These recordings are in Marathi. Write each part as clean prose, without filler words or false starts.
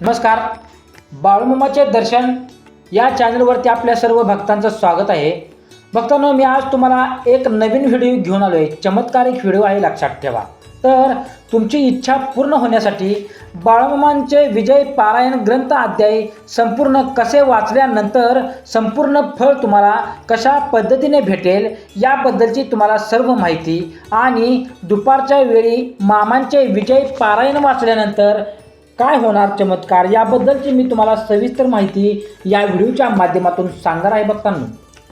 नमस्कार. बाळूमामाचे दर्शन या चॅनलवरती आपल्या सर्व भक्तांचं स्वागत आहे. भक्तांनो, मी आज तुम्हाला एक नवीन व्हिडिओ घेऊन आलो आहे. चमत्कारिक व्हिडिओ आहे, लक्षात ठेवा. तर तुमची इच्छा पूर्ण होण्यासाठी बाळूमामांचे विजय पारायण ग्रंथ अध्याय संपूर्ण कसे वाचल्यानंतर संपूर्ण फळ तुम्हाला कशा पद्धतीने भेटेल याबद्दलची तुम्हाला सर्व माहिती आणि दुपारच्या वेळी मामांचे विजय पारायण वाचल्यानंतर काय होणार चमत्कार याबद्दलची मी तुम्हाला सविस्तर माहिती या व्हिडिओच्या माध्यमातून सांगणार आहे भक्तांनो.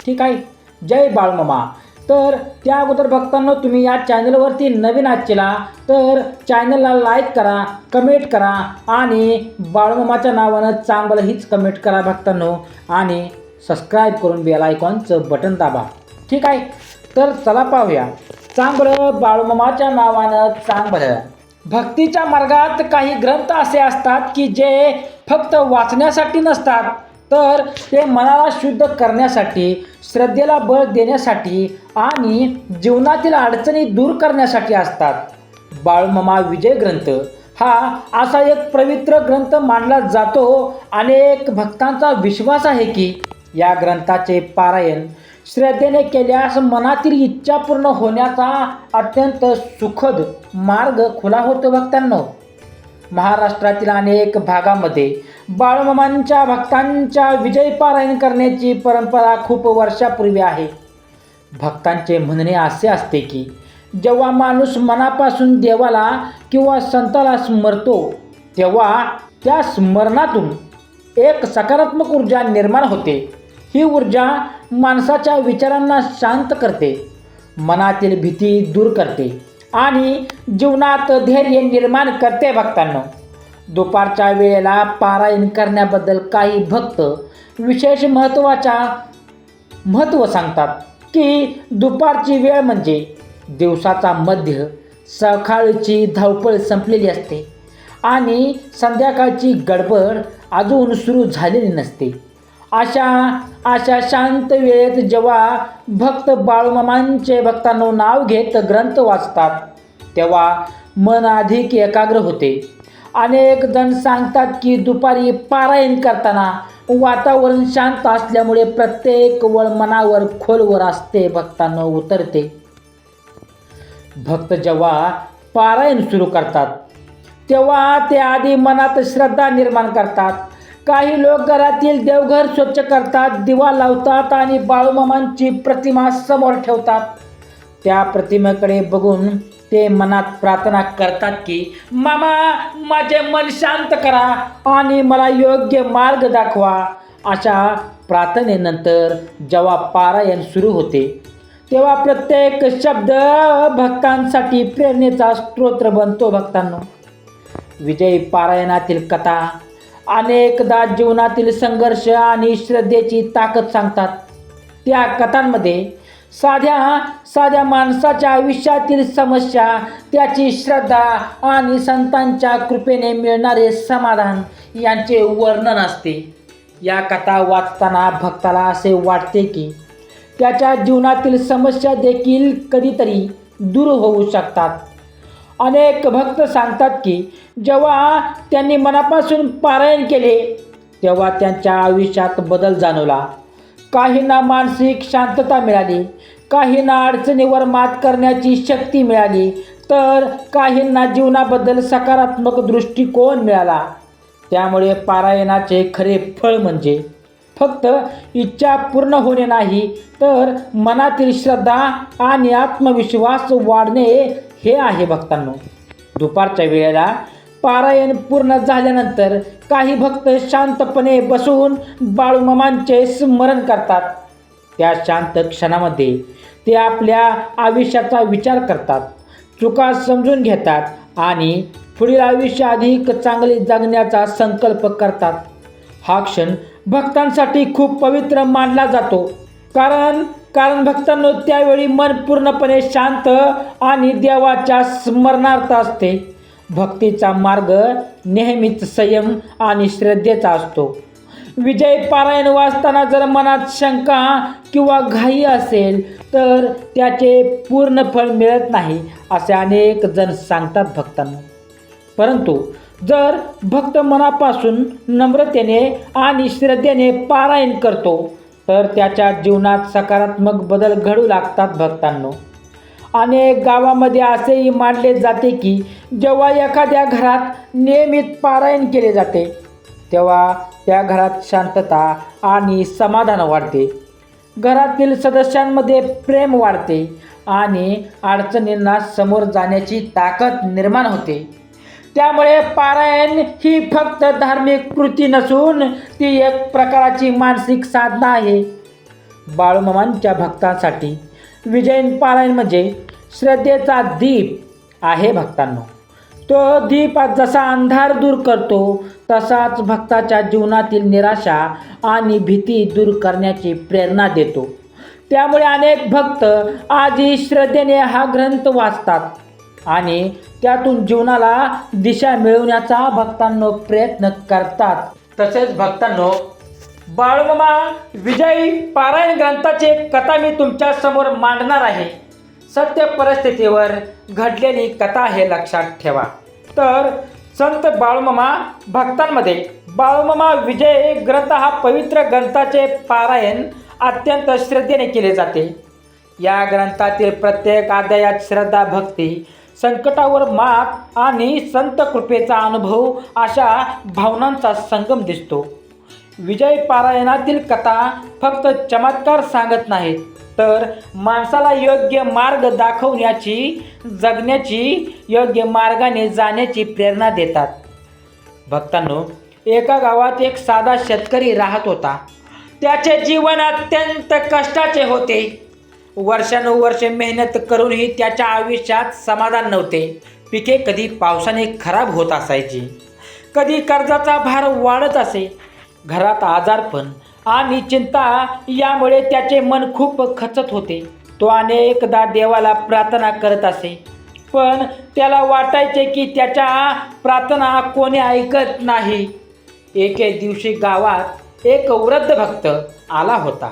ठीक आहे. जय बाळूमामा. तर त्या अगोदर भक्तांनो, तुम्ही या चॅनलवरती नवीन आहात तर चॅनलला लाईक करा, कमेंट करा आणि बाळूमामाच्या नावानं चांगलं हीच कमेंट करा भक्तांनो, आणि सबस्क्राईब करून बेल आयकॉनचं बटन दाबा. ठीक आहे. तर चला पाहूया. चांगलं बाळूमामाच्या नावानं चांगलं. भक्तीच्या मार्गात काही ग्रंथ असे असतात की जे फक्त वाचण्यासाठी नसतात, तर ते मनाला शुद्ध करण्यासाठी, श्रद्धेला बळ देण्यासाठी आणि जीवनातील अडचणी दूर करण्यासाठी असतात. बाळूमामा विजय ग्रंथ हा असा एक पवित्र ग्रंथ मानला जातो. अनेक भक्तांचा विश्वास आहे की या ग्रंथाचे पारायण श्रद्धेने केल्यास मनातील इच्छा पूर्ण होण्याचा अत्यंत सुखद मार्ग खुला होतो. भक्तांनो, महाराष्ट्रातील अनेक भागामध्ये बाळूमामांच्या भक्तांच्या विजय पारायण करण्याची परंपरा खूप वर्षापूर्वी आहे. भक्तांचे म्हणणे असे असते की जेव्हा माणूस मनापासून देवाला किंवा संताला स्मरतो तेव्हा त्या स्मरणातून एक सकारात्मक ऊर्जा निर्माण होते. ही ऊर्जा माणसाच्या विचारांना शांत करते, मनातील भीती दूर करते आणि जीवनात धैर्य निर्माण करते. भक्तांनो, दुपारच्या वेळेला पारायण करण्याबद्दल काही भक्त विशेष महत्त्व सांगतात की दुपारची वेळ म्हणजे दिवसाचा मध्य, सकाळची धावपळ संपलेली असते आणि संध्याकाळची गडबड अजून सुरू झालेली नसते. अशा शांत वेळेत जेव्हा भक्त बाळूमामांचे भक्तांनो नाव घेत ग्रंथ वाचतात तेव्हा मन अधिक एकाग्र होते. अनेक जण सांगतात की दुपारी पारायण करताना वातावरण शांत असल्यामुळे प्रत्येक वळ मनावर खोलवर असते भक्तांनो उतरते. भक्त जेव्हा पारायण सुरू करतात तेव्हा ते आधी मनात श्रद्धा निर्माण करतात. काही लोक घरातील देवघर स्वच्छ करतात, दिवा लावतात आणि बाळूमामांची प्रतिमा समोर ठेवतात. त्या प्रतिमेकडे बघून ते मनात प्रार्थना करतात की मामा, माझे मन शांत करा आणि मला योग्य मार्ग दाखवा. अशा प्रार्थनेनंतर जेव्हा पारायण सुरू होते तेव्हा प्रत्येक शब्द भक्तांसाठी प्रेरणेचा स्रोत बनतो. भक्तांनो, विजय पारायणातील कथा अनेकदा जीवनातील संघर्ष आणि श्रद्धेची ताकद सांगतात. त्या कथांमध्ये साध्या माणसाच्या आयुष्यातील समस्या, त्याची श्रद्धा आणि संतांच्या कृपेने मिळणारे समाधान यांचे वर्णन असते. या कथा वाचताना भक्ताला असे वाटते की त्याच्या जीवनातील समस्या देखील कधीतरी दूर होऊ शकतात. अनेक भक्त सांगतात की जेव्हा त्यांनी मनापासून पारायण केले तेव्हा त्यांच्या आयुष्यात बदल जाणवला. काहींना मानसिक शांतता मिळाली, काहींना अडचणीवर मात करण्याची शक्ती मिळाली, तर काहींना जीवनाबद्दल सकारात्मक दृष्टिकोन मिळाला. त्यामुळे पारायणाचे खरे फळ म्हणजे फक्त इच्छा पूर्ण होणे नाही, तर मनातील श्रद्धा आणि आत्मविश्वास वाढणे हे आहे. भक्तांनो, दुपारच्या वेळेला पारायण पूर्ण झाल्यानंतर काही भक्त शांतपणे बसून बाळूमामांचे स्मरण करतात. त्या शांत क्षणामध्ये ते आपल्या आयुष्याचा विचार करतात, चुका समजून घेतात आणि पुढील आयुष्य अधिक चांगले जगण्याचा संकल्प करतात. हा क्षण भक्तांसाठी खूप पवित्र मानला जातो, कारण भक्तांनो त्यावेळी मन पूर्णपणे शांत आणि देवाच्या स्मरणार्थ असते. भक्तीचा मार्ग नेहमीच संयम आणि श्रद्धेचा असतो. विजय पारायण वाचताना जर मनात शंका किंवा घाई असेल तर त्याचे पूर्ण फळ मिळत नाही असे अनेक जण सांगतात भक्तांनो. परंतु जर भक्त मनापासून नम्रतेने आणि श्रद्धेने पारायण करतो तर त्याच्या जीवनात सकारात्मक बदल घडू लागतात भक्तांनो. अनेक गावामध्ये असेही मानले जाते की जेव्हा एखाद्या घरात नियमित पारायण केले जाते तेव्हा त्या घरात शांतता आणि समाधान वाढते, घरातील सदस्यांमध्ये प्रेम वाढते आणि अडचणींना समोर जाण्याची ताकद निर्माण होते. त्यामुळे पारायण ही फक्त धार्मिक कृती नसून ती एक प्रकारची मानसिक साधना आहे. बाळूमामांच्या भक्तांसाठी विजयी पारायण म्हणजे श्रद्धेचा दीप आहे भक्तांनो. तो दीप जसा अंधार दूर करतो तसाच भक्ताच्या जीवनातील निराशा आणि भीती दूर करण्याची प्रेरणा देतो. त्यामुळे अनेक भक्त आजही श्रद्धेने हा ग्रंथ वाचतात आणि त्यातून जीवनाला दिशा मिळवण्याचा भक्तांनो प्रयत्न करतात. तसेच भक्तांनो, बाळूमामा विजयी पारायण ग्रंथाची कथा मी तुमच्या समोर मांडणार आहे. सत्य परिस्थितीवर घडलेली कथा हे लक्षात ठेवा. तर संत बाळूमामा भक्तांमध्ये बाळूमामा विजय ग्रंथ हा पवित्र ग्रंथाचे पारायण अत्यंत श्रद्धेने केले जाते. या ग्रंथातील प्रत्येक अध्यायात श्रद्धा, भक्ती, संकटावर मात आणि संत कृपेचा अनुभव अशा भावनांचा संगम दिसतो. विजय पारायणातील कथा फक्त चमत्कार सांगत नाहीत तर माणसाला योग्य मार्ग दाखवण्याची, जगण्याची, योग्य मार्गाने जाण्याची प्रेरणा देतात. भक्तांनो, एका गावात एक साधा शेतकरी राहत होता. त्याचे जीवन अत्यंत कष्टाचे होते. वर्षानुवर्षे मेहनत करूनही त्याच्या आयुष्यात समाधान नव्हते. पिके कधी पावसाने खराब होत असायची, कधी कर्जाचा भार वाढत असे. घरात आजारपण आणि चिंता यामुळे त्याचे मन खूप खचत होते. तो अनेकदा देवाला प्रार्थना करत असे, पण त्याला वाटायचे की त्याच्या प्रार्थना कोणी ऐकत नाही. एके दिवशी गावात एक वृद्ध भक्त आला होता.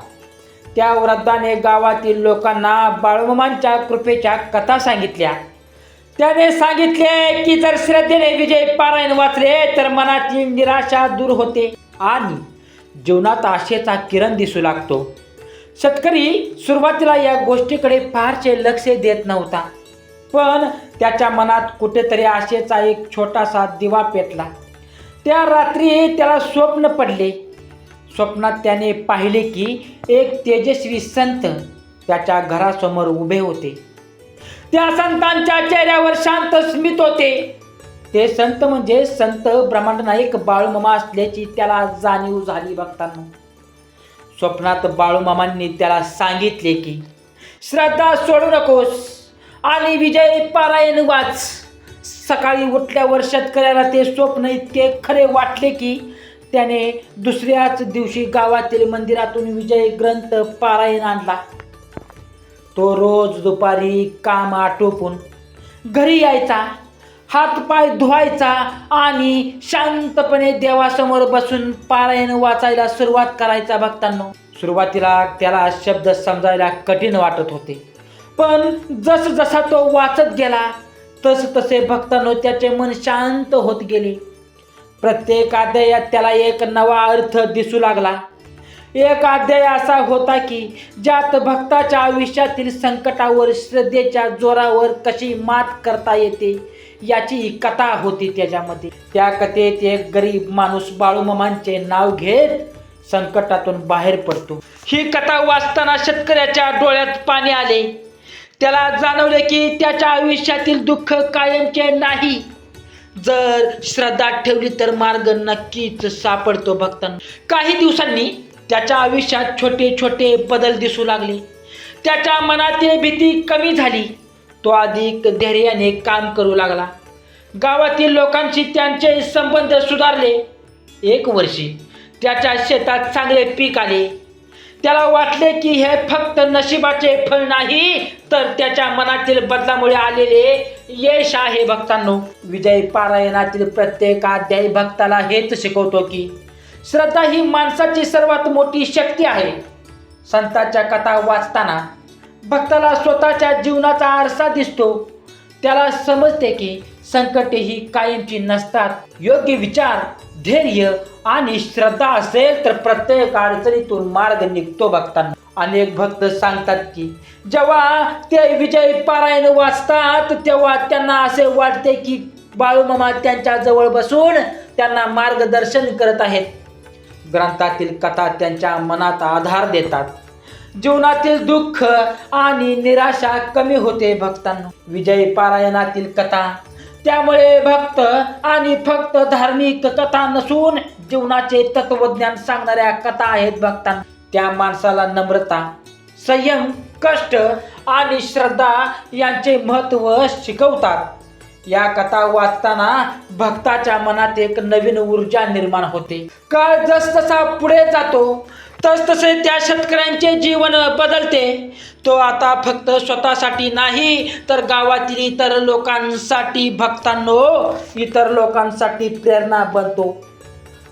त्या वृद्धाने गावातील लोकांना बाळूमामांच्या कृपेच्या कथा सांगितल्या. त्याने सांगितले की जर श्रद्धेने विजय पारायण वाचले तर मनाची निराशा दूर होते आणि जीवनात आशेचा किरण दिसू लागतो. शेतकरी सुरुवातीला या गोष्टीकडे फारसे लक्ष देत नव्हता, पण त्याच्या मनात कुठेतरी आशेचा एक छोटासा दिवा पेटला. त्या रात्री त्याला स्वप्न पडले. स्वप्नात त्याने पाहिले की एक तेजस्वी संत त्याच्या घरासमोर उभे होते. त्या संतांच्या चेहऱ्यावर शांत स्मित होते. ते संत म्हणजे संत ब्रह्मांडनायक बाळूमामा असल्याची त्याला जाणीव झाली. भक्तांनो, स्वप्नात बाळूमामांनी त्याला सांगितले की श्रद्धा सोडू नकोस आणि विजय पारायण वाच. सकाळी उठल्यावर शेतकऱ्याला ते स्वप्न इतके खरे वाटले की त्याने दुसऱ्याच दिवशी गावातील मंदिरातून विजय ग्रंथ पारायण आणला. तो रोज दुपारी काम आटोपून घरी यायचा, हातपाय धुवायचा आणि शांतपणे देवासमोर बसून पारायण वाचायला सुरुवात करायचा. भक्तांनो, सुरुवातीला त्याला शब्द समजायला कठीण वाटत होते, पण जसजसा तो वाचत गेला तसे भक्तांनो त्याचे मन शांत होत गेले. प्रत्येक अध्यायात त्याला एक नवा अर्थ दिसू लागला. एक अध्याय असा होता की ज्यात भक्ताच्या आयुष्यातील संकटावर श्रद्धेच्या जोरावर कशी मात करता येते याची कथा होती. त्याच्यामध्ये त्या कथेत एक गरीब माणूस बाळूमामांचे नाव घेत संकटातून बाहेर पडतो. ही कथा वाचताना शेतकऱ्याच्या डोळ्यात पाणी आले. त्याला जाणवले की त्याच्या आयुष्यातील दुःख कायमचे नाही. जर श्रद्धा ठेवली तर मार्ग नक्कीच सापडतो. भक्तांनो, काही दिवसांनी त्याच्या आयुष्यात छोटे छोटे बदल दिसू लागले. त्याच्या मनातील भीती कमी झाली. तो अधिक धैर्याने काम करू लागला. गावातील लोकांशी त्यांचे संबंध सुधारले. एक वर्षी त्याच्या शेतात चांगले पीक आले. त्याला वाटले की हे फक्त नशिबाचे फळ नाही तर त्याच्या मनातील बदलामुळे आलेले यश आहे. भक्तांनो, विजय पारायणातील प्रत्येक अध्याय भक्ताला हेच शिकवतो की श्रद्धा ही माणसाची सर्वात मोठी शक्ती आहे. संतांच्या कथा वाचताना भक्ताला स्वतःच्या जीवनाचा आरसा दिसतो. त्याला समजते की संकटे ही कायमची नसतात. योग्य विचार, धैर्य आणि श्रद्धा असेल तर प्रत्येक अडचणीतून मार्ग निघतो भक्तांना. अनेक भक्त सांगतात की जेव्हा ते विजय पारायण वाचतात तेव्हा त्यांना असे वाटते की बाळूमामा त्यांच्या जवळ बसून त्यांना मार्गदर्शन करत आहेत. ग्रंथातील कथा त्यांच्या मनात आधार देतात. जीवनातील दुःख आणि निराशा कमी होते भक्तांना. विजय पारायणातील कथा त्यामुळे भक्त आणि फक्त धार्मिक कथा नसून जीवनाचे तत्वज्ञान सांगणाऱ्या कथा आहेत भक्तांना. त्या माणसाला नम्रता, संयम, कष्ट आणि श्रद्धा यांचे महत्त्व शिकवतात. या कथा वाचताना भक्ताच्या मनात एक नवीन ऊर्जा निर्माण होते. काळ जसजसा पुढे जातो तसतसे त्या शेतकऱ्यांचे जीवन बदलते. तो आता फक्त स्वतःसाठी नाही तर गावातील इतर लोकांसाठी भक्तांनो इतर लोकांसाठी प्रेरणा बनतो.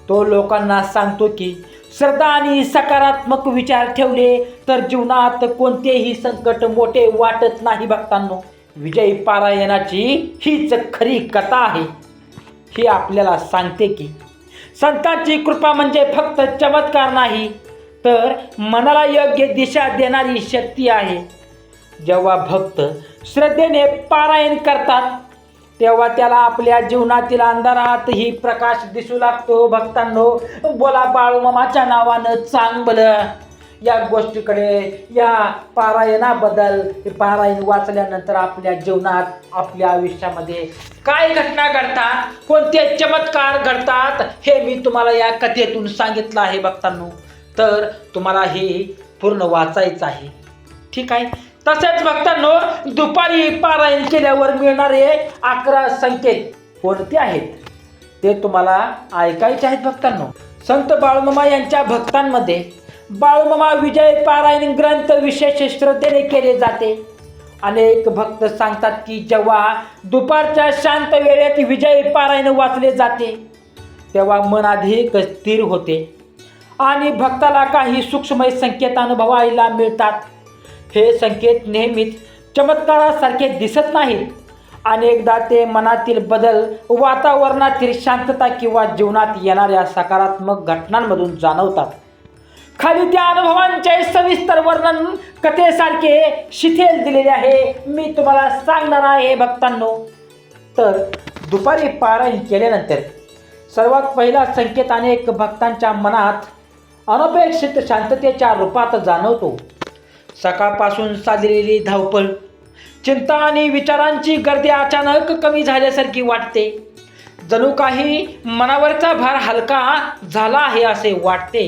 तो लोकांना सांगतो की श्रद्धा आणि सकारात्मक विचार ठेवले तर जीवनात कोणतेही संकट मोठे वाटत नाही भक्तांनो. विजय पारायणाची हीच खरी कथा आहे. ही आपल्याला सांगते की संतांची कृपा म्हणजे फक्त चमत्कार नाही तर मनाला योग्य दिशा देणारी शक्ती आहे. जेव्हा भक्त श्रद्धेने पारायण करतात तेव्हा त्याला आपल्या जीवनातील अंधारातही प्रकाश दिसू लागतो. भक्तांनो, बोला बाळूमामाच्या नावानं चांगलं. या गोष्टीकडे, या पारायणाबद्दल, पारायण वाचल्यानंतर आपल्या जीवनात, आपल्या आयुष्यामध्ये काय घटना घडतात, कोणते चमत्कार घडतात हे मी तुम्हाला या कथेतून सांगितलं आहे भक्तांनो. तर तुम्हाला हे पूर्ण वाचायचं आहे, ठीक आहे. तसेच भक्तांनो, दुपारी पारायण केल्यावर मिळणारे 11 संकेत कोणते आहेत ते तुम्हाला ऐकायचे आहेत भक्तांनो. संत बाळूमामा यांच्या भक्तांमध्ये बाळूमामा विजय पारायण ग्रंथ विशेष श्रद्धेने केले जाते. अनेक भक्त सांगतात की जेव्हा दुपारच्या शांत वेळेत विजय पारायण वाचले जाते तेव्हा मन अधिक स्थिर होते आणि भक्ताला काही सूक्ष्म संकेत अनुभवायला मिळतात. हे संकेत नेहमीच चमत्कारासारखे दिसत नाहीत. अनेकदा ते मनातील बदल, वातावरणातील शांतता किंवा जीवनात येणाऱ्या सकारात्मक घटनांमधून जाणवतात. खाली त्या अनुभवांचे सविस्तर वर्णन कथेसारखे शिथिल दिलेले आहे, मी तुम्हाला सांगणार आहे भक्तांनो. तर दुपारी पारायण केल्यानंतर सर्वात पहिला संकेत अनेक भक्तांच्या मनात अनपेक्षित शांततेच्या रूपात जाणवतो. सकाळपासून चाललेली धावपळ, चिंता आणि विचारांची गर्दी अचानक कमी झाल्यासारखी वाटते. जणू काही मनावरचा भार हलका झाला आहे असे वाटते.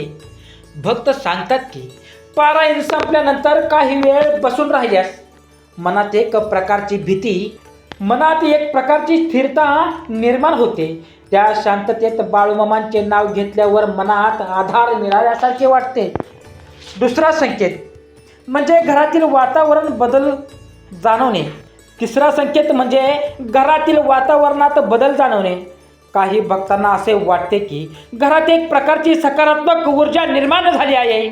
भक्त सांगतात की पारायण संपल्यानंतर काही वेळ बसून राहिल्यास मनात एक प्रकारची स्थिरता निर्माण होते. त्या शांततेत बाळूमामांचे नाव घेतल्यावर मनात आधार मिळाल्यासारखे वाटते. दुसरा संकेत म्हणजे घरातील वातावरण बदल जाणवणे. तिसरा संकेत म्हणजे घरातील वातावरणात बदल जाणवणे. काही भक्तांना असे वाटते की घरात एक प्रकारची सकारात्मक ऊर्जा निर्माण झाली आहे.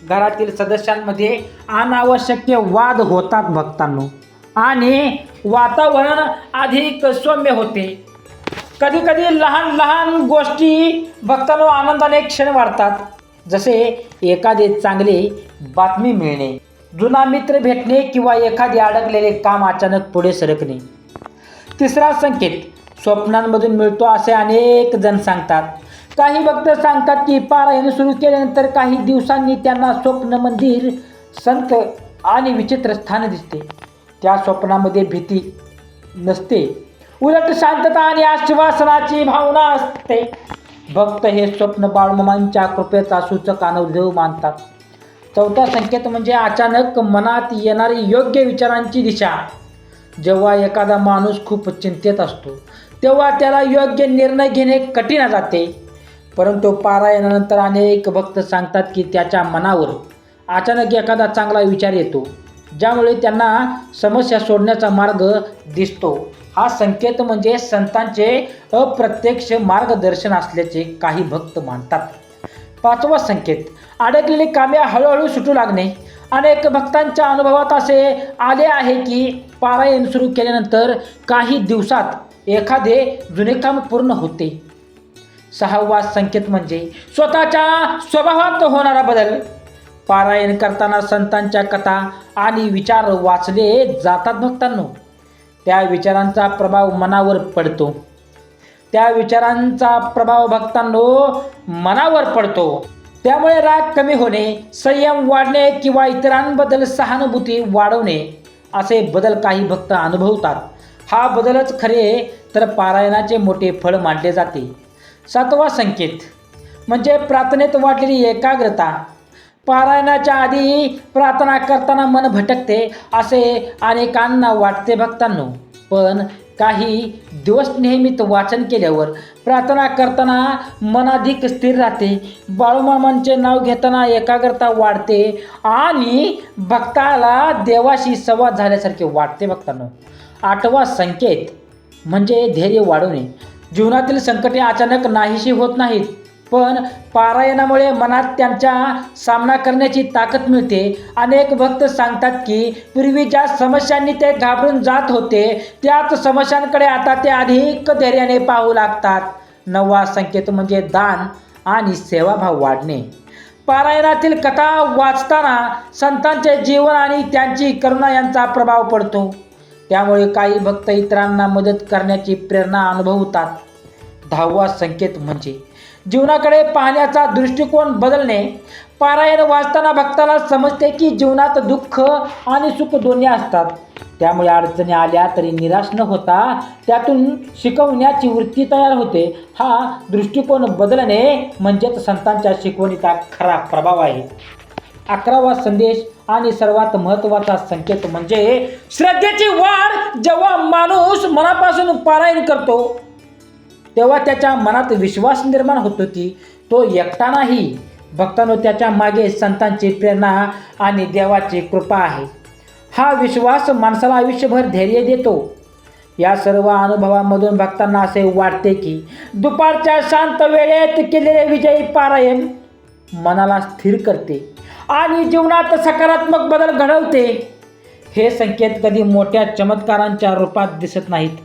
घरातील सदस्यांमध्ये अनावश्यक वाद होतात भक्तांनो आणि वातावरण अधिक सौम्य होते. कधी कधी लहान लहान गोष्टी भक्तांनो आनंदाने क्षण वाढतात. जसे एखादे चांगले बातमी मिळणे, जुना मित्र भेटणे किंवा एखादे अडकलेले काम अचानक पुढे सरकणे. तिसरा संकेत स्वप्नांमधून मिळतो असे अनेक जण सांगतात. काही भक्त सांगतात की पारायण सुरू केल्यानंतर काही दिवसांनी त्यांना स्वप्न, मंदिर, संत आणि विचित्र स्थान दिसते. त्या स्वप्नामध्ये भीती नसते, उलट शांतता आणि आश्वासनाची भावना असते. भक्त हे स्वप्न बाळूमामांच्या कृपेचा सूचक अनुभव मानतात. चौथा संकेत म्हणजे अचानक मनात येणारी योग्य विचारांची दिशा. जेव्हा एखादा माणूस खूप चिंतेत असतो तेव्हा त्याला योग्य निर्णय घेणे कठीण जाते. परंतु पारायणानंतर अनेक भक्त सांगतात की त्याच्या मनावर अचानक एखादा चांगला विचार येतो ज्यामुळे त्यांना समस्या सोडण्याचा मार्ग दिसतो. हा संकेत म्हणजे संतांचे अप्रत्यक्ष मार्गदर्शन असल्याचे काही भक्त मानतात. पाचवा संकेत अडकलेली कामे हळूहळू सुटू लागणे. अनेक भक्तांच्या अनुभवात असे आले आहे की पारायण सुरू केल्यानंतर काही दिवसात एखादे जुने काम पूर्ण होते. 6वा संकेत म्हणजे स्वतःच्या स्वभावात होणारा बदल. पारायण करताना संतांच्या कथा आणि विचार वाचले जातात भक्तांनो. त्या विचारांचा प्रभाव मनावर पडतो. मनावर पडतो. त्यामुळे राग कमी होणे, संयम वाढणे किंवा इतरांबद्दल सहानुभूती वाढवणे असे बदल काही भक्त अनुभवतात. हा बदलच खरे तर पारायणाचे मोठे फळ मानले जाते. 7वा संकेत म्हणजे प्रार्थनेत वाढलेली एकाग्रता. पारायणाच्या आधी प्रार्थना करताना मन भटकते असे अनेकांना वाटते भक्तांनो. पण काही दिवस नियमित वाचन केल्यावर प्रार्थना करताना मन अधिक स्थिर राहते. बाळूमामांचे नाव घेताना एकाग्रता वाढते आणि भक्ताला देवाशी संवाद झाल्यासारखे वाटते भक्तांनो. 8वा संकेत म्हणजे धैर्य वाढवणे. जीवनातील संकटे अचानक नाहीशी होत नाहीत, पण पारायणामुळे मनात त्यांचा सामना करण्याची ताकद मिळते. अनेक भक्त सांगतात की पूर्वी ज्या समस्यांनी ते घाबरून जात होते त्याच समस्यांकडे आता ते अधिक धैर्याने पाहू लागतात. 9वा संकेत म्हणजे दान आणि सेवाभाव वाढणे. पारायणातील कथा वाचताना संतांचे जीवन आणि त्यांची करुणा यांचा प्रभाव पडतो. त्यामुळे काही भक्त इतरांना मदत करण्याची प्रेरणा अनुभवतात. 10वा संकेत म्हणजे जीवनाकडे पाहण्याचा दृष्टिकोन बदलणे. पारायण वाचताना भक्ताला समजते की जीवनात दुःख आणि सुख दोन्ही असतात. त्यामुळे अडचणी आल्या तरी निराश न होता त्यातून शिकवण्याची वृत्ती तयार होते. हा दृष्टिकोन बदलणे म्हणजेच संतांच्या शिकवणीचा खरा प्रभाव आहे. 11वा संदेश आणि सर्वात महत्त्वाचा संकेत म्हणजे श्रद्धेची वाढ. जेव्हा माणूस मनापासून पारायण करतो तेव्हा त्याच्या मनात विश्वास निर्माण होतो की तो एकटा नाही. भक्तांनो, त्याच्या मागे संतांची प्रेरणा आणि देवाची कृपा आहे. हा विश्वास माणसाला आयुष्यभर धैर्य देतो. या सर्व अनुभवामधून भक्तांना असे वाटते की दुपारच्या शांत वेळेत केलेले विजयी पारायण मनाला स्थिर करते आणि जीवनात सकारात्मक बदल घडवते. हे संकेत कधी मोठ्या चमत्कारांच्या रूपात दिसत नाहीत,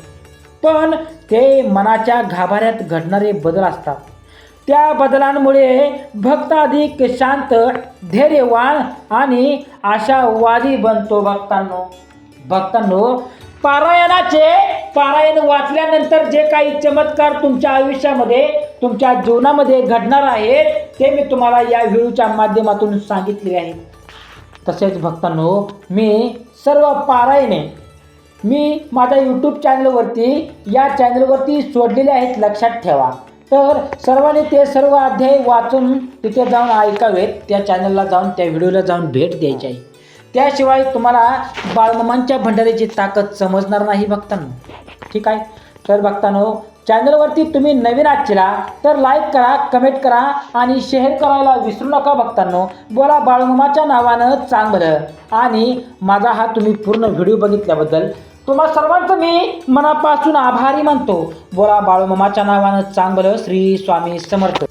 पण ते मनाच्या गाभाऱ्यात घडणारे बदल असतात. त्या बदलांमुळे भक्त अधिक शांत, धैर्यवान आणि आशावादी बनतो. भक्तांनो, पारायण वाचल्यानंतर जे काही चमत्कार तुमच्या आयुष्यामध्ये, तुमच्या जीवनामध्ये घडणार आहेत ते मी तुम्हाला या व्हिडिओच्या माध्यमातून सांगितले आहे. तसेच भक्तांनो, मी सर्व पारायणे माझ्या यूट्यूब चॅनलवरती सोडलेले आहेत, लक्षात ठेवा. तर सर्वांनी ते सर्व अध्याय वाचून तिथे जाऊन ऐकावेत. त्या चॅनलला जाऊन, त्या व्हिडिओला जाऊन भेट द्यायची आहे. त्याशिवाय तुम्हाला बाळूमामांच्या भंडारीची ताकद समजणार नाही भक्तांनो. ठीक आहे. तर भक्तांनो, चॅनलवरती तुम्ही नवीन आहात तर लाईक करा, कमेंट करा आणि शेअर करायला विसरू नका भक्तांनो. बोला बाळूमामाच्या नावानं चांग भलं. आणि माझा हा तुम्ही पूर्ण व्हिडिओ बघितल्याबद्दल तुम्हा सर्वांचं मी मनापासून आभारी मानतो. बोला बाळूमामाच्या नावानं चांग भलं. श्री स्वामी समर्थ.